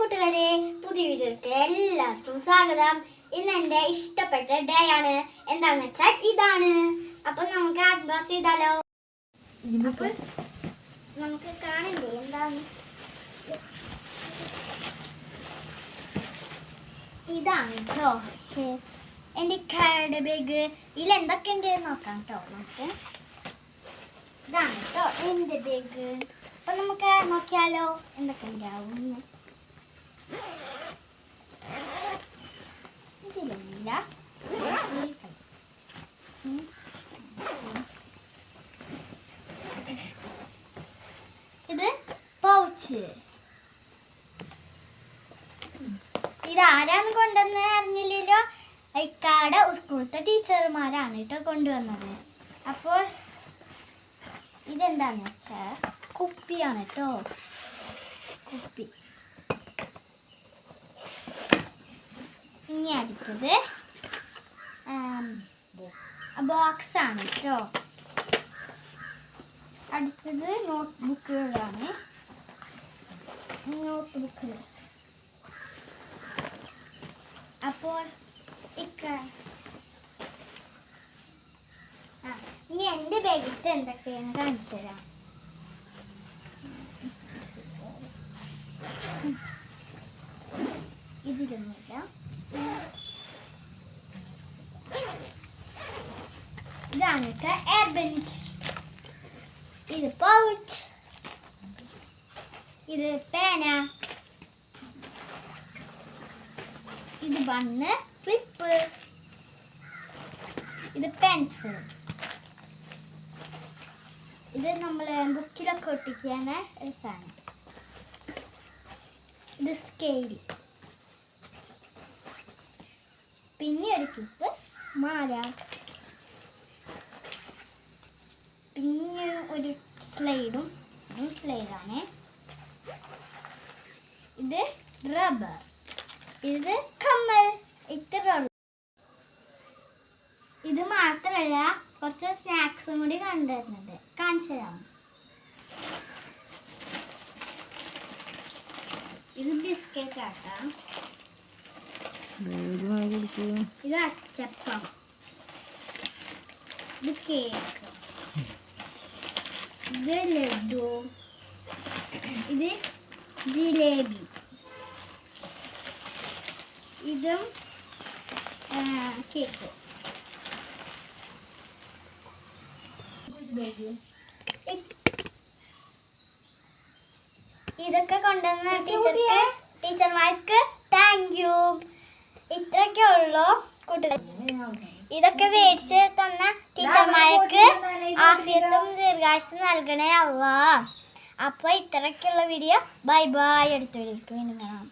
കൂട്ടുകാരെ, പുതിയ വീഡിയോയിലേക്ക് എല്ലാവർക്കും സ്വാഗതം. ഇന്ന് എൻ്റെ ഇഷ്ടപ്പെട്ട ഡേ ആണ്. എന്താണെന്ന് വെച്ചാൽ ഇതാണ്. അപ്പൊ നമുക്ക് അഡ്വാൻസ് ചെയ്താലോ? നമുക്ക് കാണണ്ടേ എന്താണ് ഇതാണ് കേട്ടോ എൻ്റെ കാർഡ് ബാഗ്. ഇതിൽ എന്തൊക്കെ ഉണ്ട് നോക്കാം കേട്ടോ. നമുക്ക് ഇതാണ് കേട്ടോ എൻ്റെ ബാഗ്. അപ്പൊ നമുക്ക് നോക്കിയാലോ എന്തൊക്കെ ഉണ്ടാവും. ഇതിലില്ല, ഇത് പൗച്ച്. ഇതാരാണ് കൊണ്ടുവന്ന് അറിഞ്ഞില്ലല്ലോ. ഇക്കാടെ സ്കൂളത്തെ ടീച്ചർമാരാണ് കേട്ടോ കൊണ്ടുവന്നത്. അപ്പോൾ ഇതെന്താന്ന് വെച്ചാൽ കുപ്പിയാണ് കേട്ടോ. കുപ്പി. ഇനി അടുത്തത് ബോക്സ് ആണ് കേട്ടോ. അടുത്തത് നോട്ട് ബുക്കുകളാണ്. നോട്ട് ബുക്കുകൾ. അപ്പോൾ ഇനി എൻ്റെ ബാഗിലത്തെ എന്തൊക്കെയാണ് കാണിച്ചു തരാം. ഇതിലൊന്നുമില്ല. ഇതാണ് കേട്ടോ എയർ ബെഞ്ച്. ഇത് പൗച്ച്. ഇത് പേന. ഇത് ബണ്ണ്, ക്ലിപ്പ്. ഇത് പെൻസിൽ. ഇത് നമ്മൾ ബുക്കിലൊക്കെ ഒട്ടിക്കാൻ ഒരു സാധനം. ഇത് സ്കെയിൽ. പിന്നെ ഒരു ക്ലിപ്പ്, മാല. പിന്നെ ഒരു സ്ലൈഡും. സ്ലൈഡാണ്. ഇത് റബ്ബർ. ഇത് കമ്മൽ. ഇത്ര. ഇത് മാത്രമല്ല, കുറച്ച് സ്നാക്സും കൂടി കണ്ടുവരുന്നുണ്ട്. കാണിച്ചു തരാം. ഇത് ബിസ്ക്കറ്റ് ആട്ടാ. ഇത് അച്ചപ്പം. ഇത് കേക്ക്. ഇത് ലഡു. ഇത് ജിലേബി. ഇതും കേക്ക്. ഇതൊക്കെ കൊണ്ടുവന്ന ടീച്ചർമാർക്ക് താങ്ക് യു. ഇത്രയൊക്കെ ഉള്ളൂ കൂട്ടുകാർ. ഇതൊക്കെ മേടിച്ച് തന്ന ടീച്ചർമാർക്ക് ആഫിയത്തും ദീർഘായുസ്സും നൽകണേ അല്ലാ. അപ്പോൾ ഇത്രയൊക്കെയുള്ള വീഡിയോ. Bye bye. അടുത്ത വീഡിയോക്ക് വീണ്ടും കാണാം.